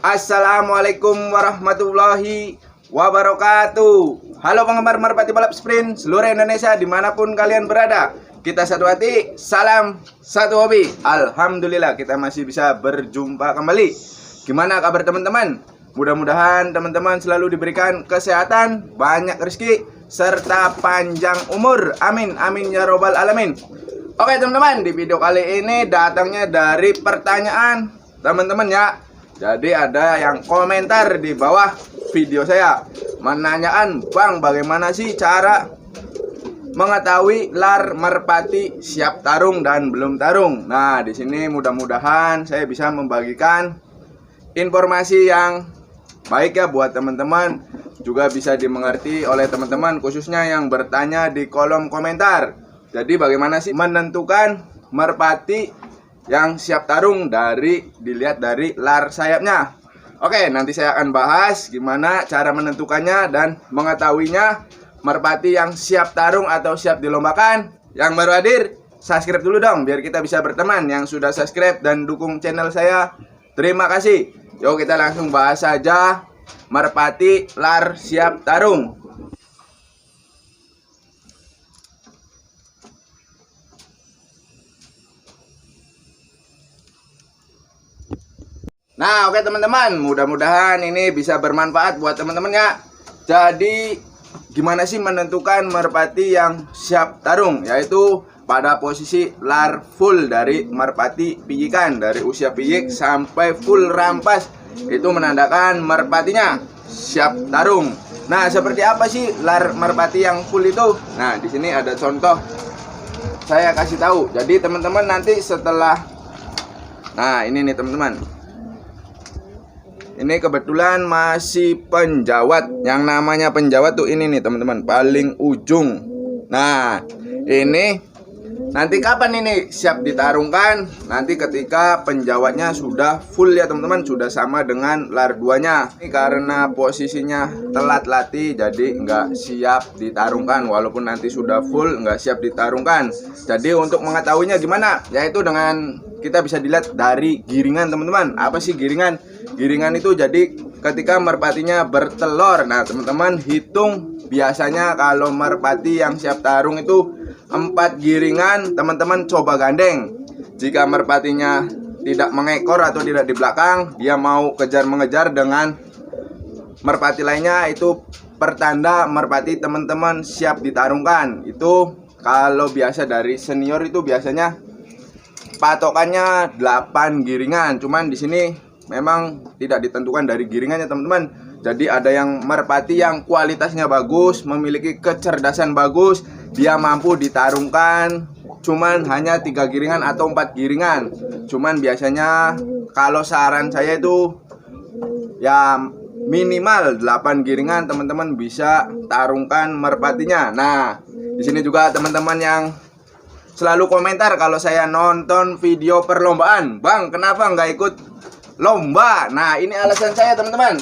Assalamualaikum warahmatullahi wabarakatuh. Halo penggemar merpati balap sprint seluruh Indonesia dimanapun kalian berada. Kita satu hati, salam satu hobi. Alhamdulillah kita masih bisa berjumpa kembali. Gimana kabar teman-teman? Mudah-mudahan teman-teman selalu diberikan kesehatan, banyak rezeki, serta panjang umur. Amin, amin ya robbal alamin. Oke teman-teman, di video kali ini datangnya dari pertanyaan teman-teman ya. Jadi ada yang komentar di bawah video saya menanyakan, Bang, bagaimana sih cara mengetahui lar merpati siap tarung dan belum tarung? Nah, di sini mudah-mudahan saya bisa membagikan informasi yang baik ya buat teman-teman, juga bisa dimengerti oleh teman-teman khususnya yang bertanya di kolom komentar. Jadi bagaimana sih menentukan merpati yang siap tarung dilihat dari lar sayapnya? Oke, nanti saya akan bahas gimana cara menentukannya dan mengetahuinya merpati yang siap tarung atau siap dilombakan. Yang baru hadir, subscribe dulu dong biar kita bisa berteman. Yang sudah subscribe dan dukung channel saya, terima kasih. Yuk kita langsung bahas saja merpati lar siap tarung. Nah, oke teman-teman, mudah-mudahan ini bisa bermanfaat buat teman-teman ya. Jadi, gimana sih menentukan merpati yang siap tarung? Yaitu pada posisi lar full dari merpati pijikan, dari usia pijik sampai full rampas. Itu menandakan merpatinya siap tarung. Nah, seperti apa sih lar merpati yang full itu? Nah, di sini ada contoh. Saya kasih tahu. Jadi, teman-teman nanti setelah ini nih teman-teman. Ini kebetulan masih penjawat. Yang namanya penjawat tuh ini nih teman-teman, paling ujung. Nah, ini nanti kapan ini siap ditarungkan? Nanti ketika penjawatnya sudah full ya teman-teman, sudah sama dengan lar duanya. Ini karena posisinya telat latih, jadi nggak siap ditarungkan. Walaupun nanti sudah full, nggak siap ditarungkan. Jadi untuk mengetahuinya gimana? Yaitu dengan kita bisa dilihat dari giringan teman-teman. Apa sih giringan? Giringan itu jadi ketika merpatinya bertelur. Nah teman-teman hitung, biasanya kalau merpati yang siap tarung itu 4 giringan, teman-teman coba gandeng. Jika merpatinya tidak mengekor atau tidak di belakang, dia mau kejar-mengejar dengan merpati lainnya, itu pertanda merpati teman-teman siap ditarungkan. Itu kalau biasa dari senior itu biasanya patokannya 8 giringan. Cuman di sini memang tidak ditentukan dari giringannya teman-teman. Jadi ada yang merpati yang kualitasnya bagus, memiliki kecerdasan bagus, dia mampu ditarungkan cuman hanya 3 giringan atau 4 giringan. Cuman biasanya kalau saran saya itu ya minimal 8 giringan teman-teman bisa tarungkan merpatinya. Nah, di sini juga teman-teman yang selalu komentar kalau saya nonton video perlombaan, Bang, kenapa nggak ikut lomba? Nah, ini alasan saya teman-teman.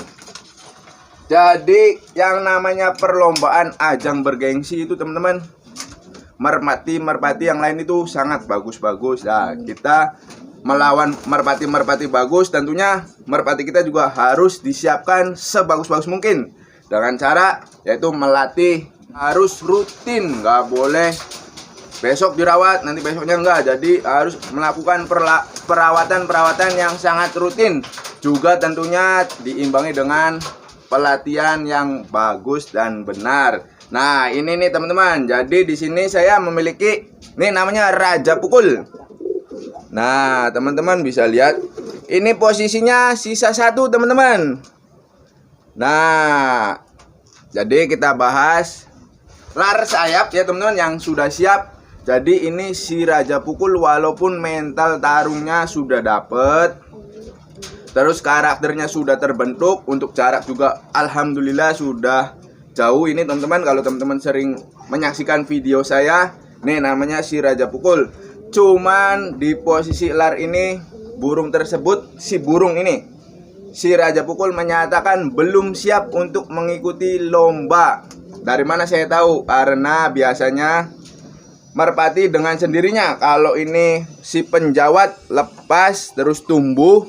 Jadi yang namanya perlombaan ajang bergengsi itu teman-teman, merpati yang lain itu sangat bagus-bagus. Nah, kita melawan merpati bagus, tentunya merpati kita juga harus disiapkan sebagus-bagus mungkin. Dengan cara yaitu melatih harus rutin, nggak boleh besok dirawat, nanti besoknya enggak. Jadi harus melakukan perawatan yang sangat rutin. Juga tentunya diimbangi dengan pelatihan yang bagus dan benar. Nah, ini nih teman-teman. Jadi di sini saya memiliki ini namanya Raja Pukul. Nah, teman-teman bisa lihat. Ini posisinya sisa 1, teman-teman. Nah, jadi kita bahas lar sayap ya teman-teman yang sudah siap. Jadi ini si Raja Pukul walaupun mental tarungnya sudah dapet, terus karakternya sudah terbentuk, untuk jarak juga alhamdulillah sudah jauh ini teman-teman. Kalau teman-teman sering menyaksikan video saya, nih namanya si Raja Pukul. Cuman di posisi lar ini burung tersebut, si Raja Pukul menyatakan belum siap untuk mengikuti lomba. Dari mana saya tahu? Karena biasanya merpati dengan sendirinya kalau ini si penjawat lepas terus tumbuh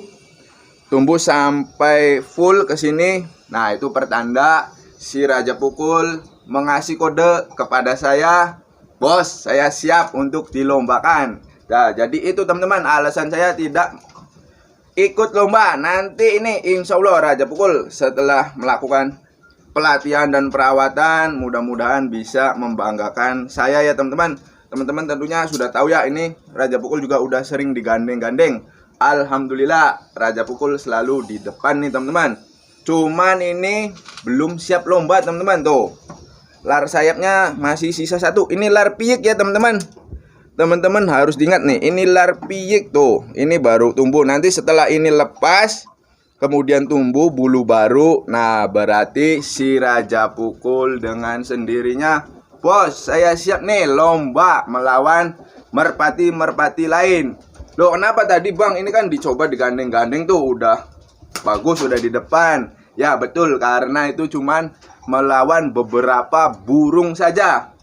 tumbuh sampai full ke sini. Nah, itu pertanda si Raja Pukul mengasih kode kepada saya, bos, saya siap untuk dilombakan. Nah, jadi itu teman-teman alasan saya tidak ikut lomba. Nanti ini insya Allah Raja Pukul setelah melakukan pelatihan dan perawatan, mudah-mudahan bisa membanggakan saya ya teman-teman. Teman-teman tentunya sudah tahu ya, ini Raja Pukul juga udah sering digandeng-gandeng. Alhamdulillah Raja Pukul selalu di depan nih teman-teman. Cuman ini belum siap lomba teman-teman. Tuh, lar sayapnya masih sisa satu. Ini lar piyik ya teman-teman. Teman-teman harus diingat nih, ini lar piyik tuh. Ini baru tumbuh. Nanti setelah ini lepas, kemudian tumbuh bulu baru. Nah, berarti si Raja Pukul dengan sendirinya, bos, saya siap nih lomba melawan merpati-merpati lain. Loh, kenapa tadi bang? Ini kan dicoba digandeng-gandeng tuh, udah bagus, udah di depan. Ya betul, karena itu cuman melawan beberapa burung saja.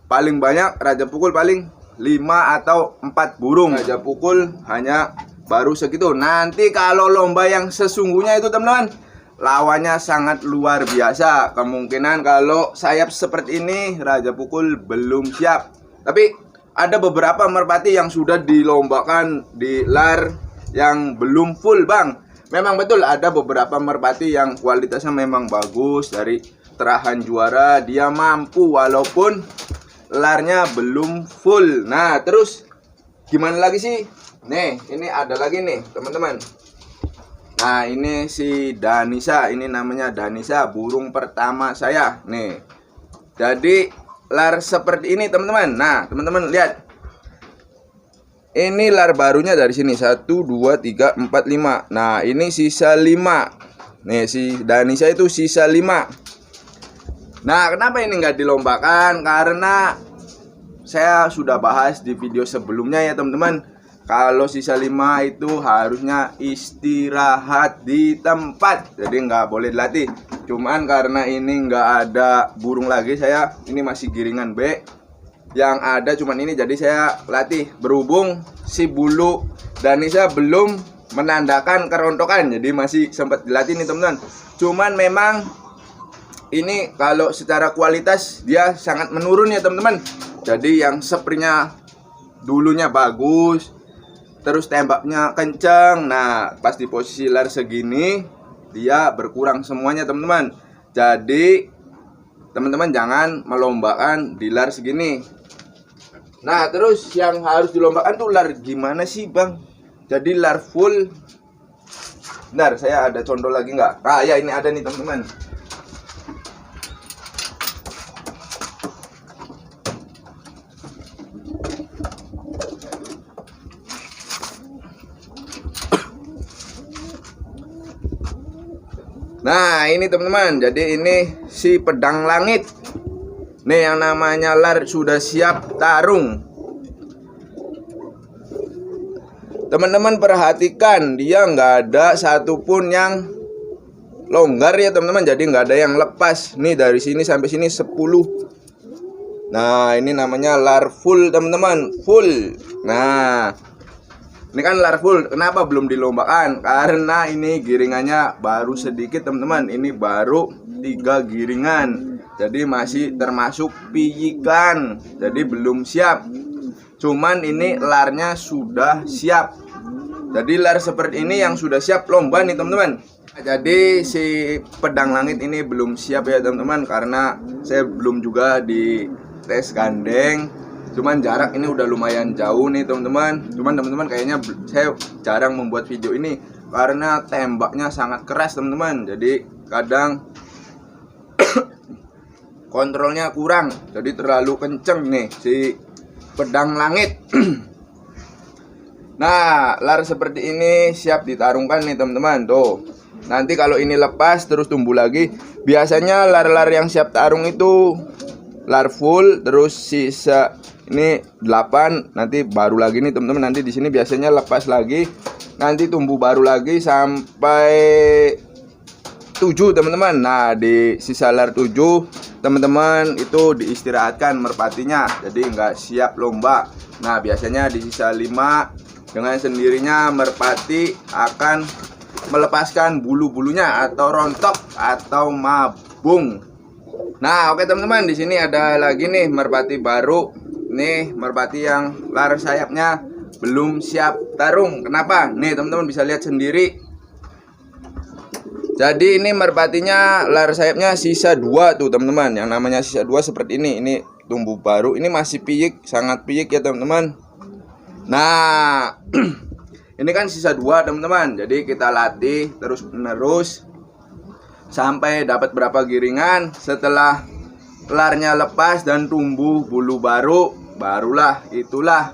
Paling banyak Raja Pukul paling 5 atau 4 burung. Raja Pukul hanya baru segitu. Nanti kalau lomba yang sesungguhnya itu teman-teman, lawannya sangat luar biasa. Kemungkinan kalau sayap seperti ini Raja Pukul belum siap. Tapi ada beberapa merpati yang sudah dilombakan di lar yang belum full bang. Memang betul ada beberapa merpati yang kualitasnya memang bagus, dari terahan juara dia mampu walaupun larnya belum full. Nah terus gimana lagi sih? Nih ini ada lagi nih teman-teman. Nah ini si Danisa, ini namanya Danisa, burung pertama saya nih. Jadi lar seperti ini teman-teman. Nah teman-teman lihat, ini lar barunya dari sini 1, 2, 3, 4, 5. Nah ini sisa 5. Nih si Danisa itu sisa 5. Nah kenapa ini nggak dilombakan? Karena saya sudah bahas di video sebelumnya ya teman-teman, kalau sisa 5 itu harusnya istirahat di tempat, jadi nggak boleh dilatih. Cuman karena ini nggak ada burung lagi, saya ini masih giringan B, yang ada cuman ini, jadi saya latih. Berhubung si bulu Danisa belum menandakan kerontokan, jadi masih sempat dilatih nih teman-teman. Cuman memang ini kalau secara kualitas dia sangat menurun ya teman-teman. Jadi yang sepertinya dulunya bagus, terus tembaknya kenceng. Nah pas di posisi lar segini dia berkurang semuanya teman-teman. Jadi teman-teman jangan melombakan di lar segini. Nah terus yang harus dilombakan tuh lar gimana sih bang? Jadi lar full. Bentar, saya ada contoh lagi nggak? Ah ya ini ada nih teman-teman. Nah ini teman-teman, jadi ini si pedang langit. Nih yang namanya lar sudah siap tarung. Teman-teman perhatikan, dia nggak ada satupun yang longgar ya teman-teman. Jadi nggak ada yang lepas. Nih dari sini sampai sini 10. Nah ini namanya lar full teman-teman, full. Nah ini kan lar full, kenapa belum dilombakan? Karena ini giringannya baru sedikit teman-teman. Ini baru 3 giringan, jadi masih termasuk piyikan, jadi belum siap. Cuman ini larnya sudah siap. Jadi lar seperti ini yang sudah siap lomba nih teman-teman. Jadi si pedang langit ini belum siap ya teman-teman, karena saya belum juga di tes gandeng. Cuman jarak ini udah lumayan jauh nih teman-teman. Cuman teman-teman kayaknya saya jarang membuat video ini karena tembaknya sangat keras teman-teman. Jadi kadang kontrolnya kurang, jadi terlalu kenceng nih si pedang langit. Nah lar seperti ini siap ditarungkan nih teman-teman. Tuh nanti kalau ini lepas terus tumbuh lagi, biasanya lar-lar yang siap tarung itu lar full, terus sisa ini 8, nanti baru lagi nih teman-teman. Nanti di sini biasanya lepas lagi, nanti tumbuh baru lagi sampai 7 teman-teman. Nah di sisa lar 7 teman-teman itu diistirahatkan merpatinya, jadi nggak siap lomba. Nah biasanya di sisa 5 dengan sendirinya merpati akan melepaskan bulu-bulunya atau rontok atau mabung. Nah, oke teman-teman, di sini ada lagi nih merpati baru. Nih, merpati yang lar sayapnya belum siap tarung. Kenapa? Nih, teman-teman bisa lihat sendiri. Jadi ini merpatinya lar sayapnya sisa 2 tuh, teman-teman. Yang namanya sisa 2 seperti ini. Ini tumbuh baru. Ini masih piyik, sangat piyik ya, teman-teman. Nah, ini kan sisa 2 teman-teman. Jadi kita latih terus-menerus sampai dapat berapa giringan. Setelah larnya lepas dan tumbuh bulu baru, barulah itulah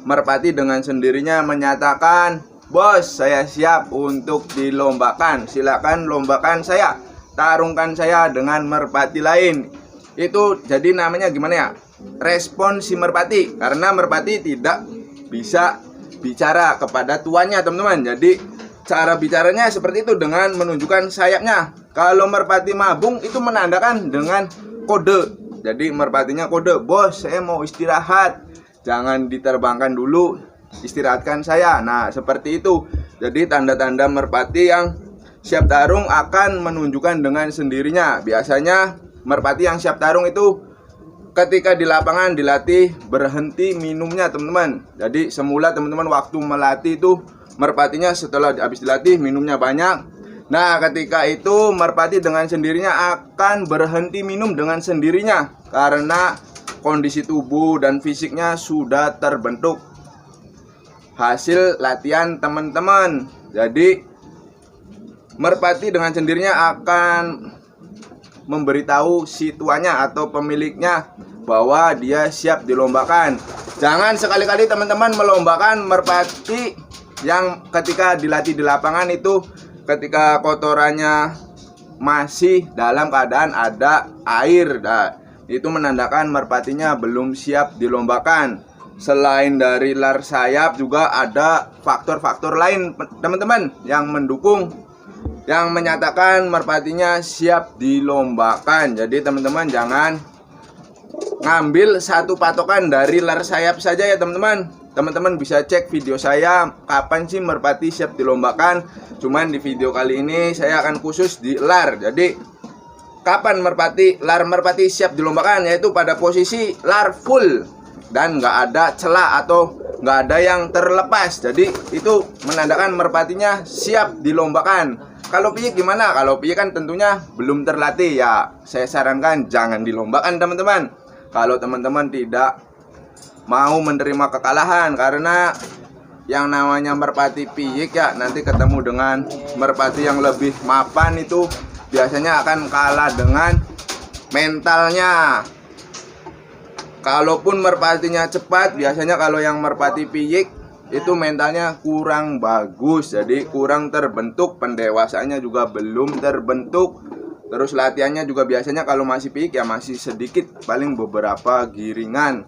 merpati dengan sendirinya menyatakan, "Bos, saya siap untuk dilombakan. Silakan lombakan saya, tarungkan saya dengan merpati lain." Itu jadi namanya gimana ya? Respon si merpati, karena merpati tidak bisa bicara kepada tuannya, teman-teman. Jadi cara bicaranya seperti itu, dengan menunjukkan sayapnya. Kalau merpati mabung itu menandakan dengan kode. Jadi merpatinya kode, "Bos, saya mau istirahat, jangan diterbangkan dulu, istirahatkan saya." Nah, seperti itu. Jadi tanda-tanda merpati yang siap tarung akan menunjukkan dengan sendirinya. Biasanya merpati yang siap tarung itu ketika di lapangan dilatih berhenti minumnya, teman-teman. Jadi semula teman-teman waktu melatih itu merpatinya setelah habis dilatih minumnya banyak. Nah, ketika itu merpati dengan sendirinya akan berhenti minum dengan sendirinya karena kondisi tubuh dan fisiknya sudah terbentuk hasil latihan teman-teman. Jadi merpati dengan sendirinya akan memberitahu si tuannya atau pemiliknya bahwa dia siap dilombakan. Jangan sekali-kali teman-teman melombakan merpati yang ketika dilatih di lapangan itu ketika kotorannya masih dalam keadaan ada air. Nah, itu menandakan merpatinya belum siap dilombakan. Selain dari lar sayap juga ada faktor-faktor lain teman-teman yang mendukung, yang menyatakan merpatinya siap dilombakan. Jadi teman-teman jangan ngambil satu patokan dari lar sayap saja ya, teman-teman. Teman-teman bisa cek video saya kapan sih merpati siap dilombakan. Cuman di video kali ini saya akan khusus di lar. Jadi kapan lar merpati siap dilombakan, yaitu pada posisi lar full dan nggak ada celah atau nggak ada yang terlepas. Jadi itu menandakan merpatinya siap dilombakan. Kalau piyik gimana? Kalau piyik kan tentunya belum terlatih ya. Saya sarankan jangan dilombakan, teman-teman. Kalau teman-teman tidak mau menerima kekalahan, karena yang namanya merpati piyik ya nanti ketemu dengan merpati yang lebih mapan itu biasanya akan kalah dengan mentalnya. Kalaupun merpatinya cepat, biasanya kalau yang merpati piyik itu mentalnya kurang bagus, jadi kurang terbentuk, pendewasaannya juga belum terbentuk. Terus latihannya juga biasanya kalau masih piyik ya masih sedikit, paling beberapa giringan.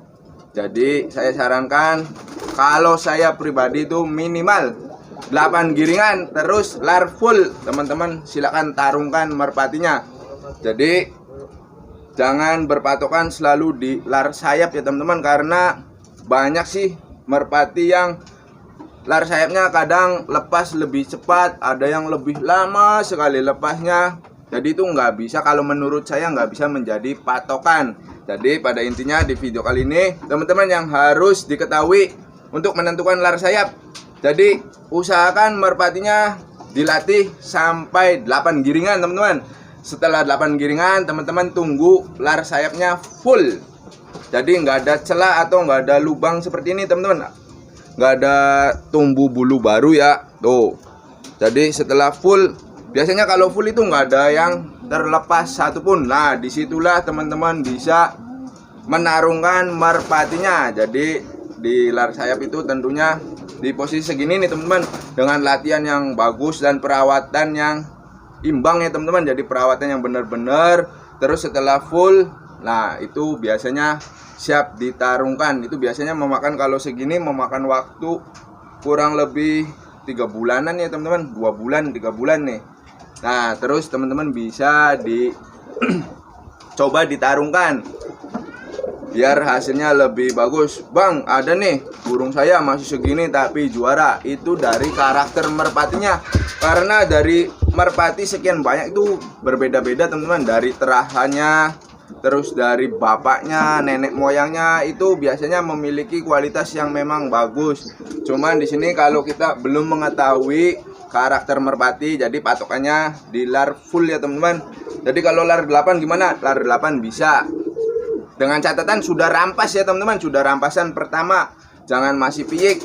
Jadi saya sarankan, kalau saya pribadi itu minimal 8 giringan terus lar full. Teman-teman silakan tarungkan merpatinya. Jadi jangan berpatokan selalu di lar sayap ya, teman-teman, karena banyak sih merpati yang lar sayapnya kadang lepas lebih cepat, ada yang lebih lama sekali lepasnya. Jadi itu nggak bisa, kalau menurut saya nggak bisa menjadi patokan. Jadi pada intinya di video kali ini teman-teman yang harus diketahui untuk menentukan lar sayap. Jadi usahakan merpatinya dilatih sampai 8 giringan, teman-teman. Setelah 8 giringan teman-teman tunggu lar sayapnya full. Jadi nggak ada celah atau nggak ada lubang seperti ini, teman-teman. Nggak ada tumbuh bulu baru ya. Tuh. Jadi setelah full, biasanya kalau full itu nggak ada yang terlepas satupun. Nah, disitulah teman-teman bisa menarungkan merpatinya. Jadi di lar sayap itu tentunya di posisi segini nih, teman-teman, dengan latihan yang bagus dan perawatan yang imbang ya, teman-teman. Jadi perawatan yang benar-benar. Terus setelah full, nah itu biasanya siap ditarungkan. Itu biasanya memakan, kalau segini memakan waktu kurang lebih 3 bulanan ya, teman-teman. 2 bulan 3 bulan nih. Nah, terus teman-teman bisa coba ditarungkan. biar hasilnya lebih bagus. Bang, ada nih burung saya masih segini tapi juara. Itu dari karakter merpatinya. Karena dari merpati sekian banyak itu berbeda-beda teman-teman. Dari terahannya, terus dari bapaknya, nenek moyangnya itu biasanya memiliki kualitas yang memang bagus. Cuman di sini kalau kita belum mengetahui karakter merpati, jadi patokannya di lar full ya teman-teman. Jadi kalau lar 8 gimana? Lar 8 bisa. Dengan catatan sudah rampas ya teman-teman, sudah rampasan pertama, jangan masih piyik.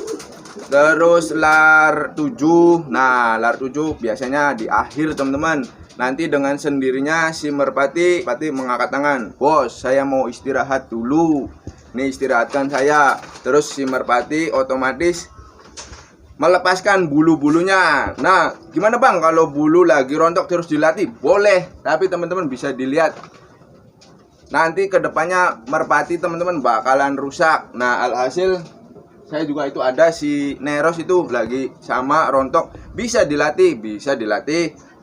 Terus lar 7. Nah, lar 7 biasanya di akhir teman-teman. Nanti dengan sendirinya si merpati mengangkat tangan. Bos, saya mau istirahat dulu. Nih istirahatkan saya. Terus si merpati otomatis melepaskan bulu-bulunya. Nah, gimana bang kalau bulu lagi rontok terus dilatih? Boleh, tapi teman-teman bisa dilihat nanti kedepannya merpati teman-teman bakalan rusak. Nah, alhasil saya juga itu ada si Neros itu lagi sama rontok, bisa dilatih,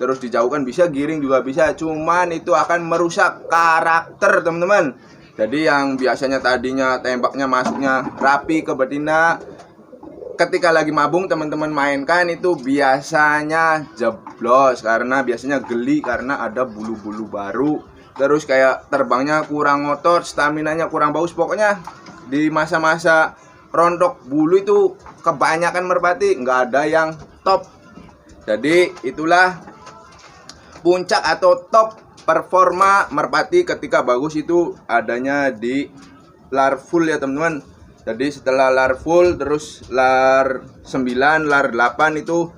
terus dijauhkan bisa, giring juga bisa. Cuman itu akan merusak karakter teman-teman. Jadi yang biasanya tadinya tembaknya masuknya rapi ke betina, ketika lagi mabung teman-teman mainkan itu biasanya jeblos karena biasanya geli karena ada bulu-bulu baru. Terus kayak terbangnya kurang ngotot, staminanya kurang bagus. Pokoknya di masa-masa rontok bulu itu kebanyakan merpati nggak ada yang top. Jadi itulah puncak atau top performa merpati ketika bagus itu adanya di lar full ya teman-teman. Jadi setelah lar full terus lar 9, lar 8 itu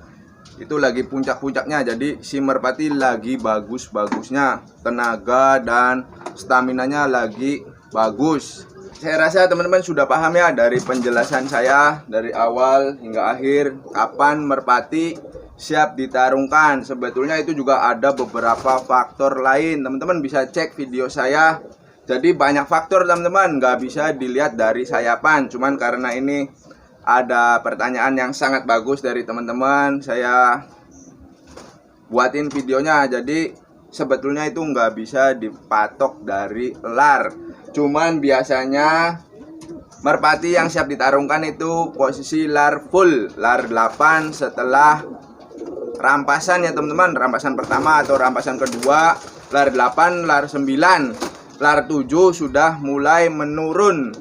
lagi puncak-puncaknya. Jadi si merpati lagi bagus-bagusnya, tenaga dan staminanya lagi bagus. Saya rasa teman-teman sudah paham ya dari penjelasan saya dari awal hingga akhir kapan merpati siap ditarungkan. Sebetulnya itu juga ada beberapa faktor lain. Teman-teman bisa cek video saya. Jadi banyak faktor teman-teman, nggak bisa dilihat dari sayapan. Cuman karena ini ada pertanyaan yang sangat bagus dari teman-teman, saya buatin videonya. Jadi sebetulnya itu nggak bisa dipatok dari lar. Cuman biasanya merpati yang siap ditarungkan itu posisi lar full, lar 8 setelah rampasan ya teman-teman. Rampasan pertama atau rampasan kedua, lar 8, lar 9, lar 7 sudah mulai menurun.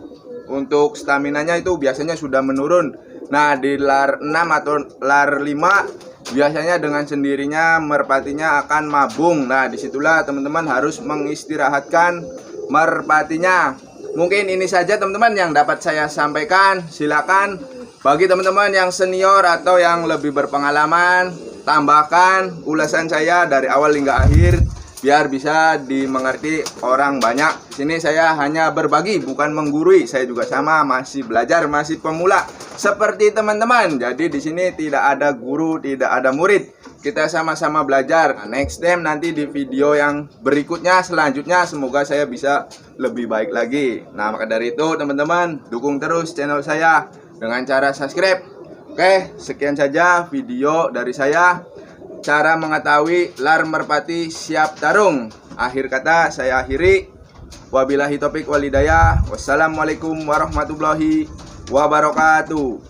Untuk staminanya itu biasanya sudah menurun. Nah, di lar 6 atau lar 5 biasanya dengan sendirinya merpatinya akan mabung. Nah, disitulah teman-teman harus mengistirahatkan merpatinya. Mungkin ini saja teman-teman yang dapat saya sampaikan. Silakan bagi teman-teman yang senior atau yang lebih berpengalaman, tambahkan ulasan saya dari awal hingga akhir biar bisa dimengerti orang banyak. Di sini saya hanya berbagi, bukan menggurui. Saya juga sama, masih belajar, masih pemula seperti teman-teman. Jadi di sini tidak ada guru, tidak ada murid. Kita sama-sama belajar. Nah, next time nanti di video yang berikutnya selanjutnya semoga saya bisa lebih baik lagi. Nah, maka dari itu teman-teman dukung terus channel saya dengan cara subscribe. Oke, sekian saja video dari saya. Cara mengetahui lar merpati siap tarung. Akhir kata saya akhiri. Wabillahi taufiq wal hidayah. Wassalamualaikum warahmatullahi wabarakatuh.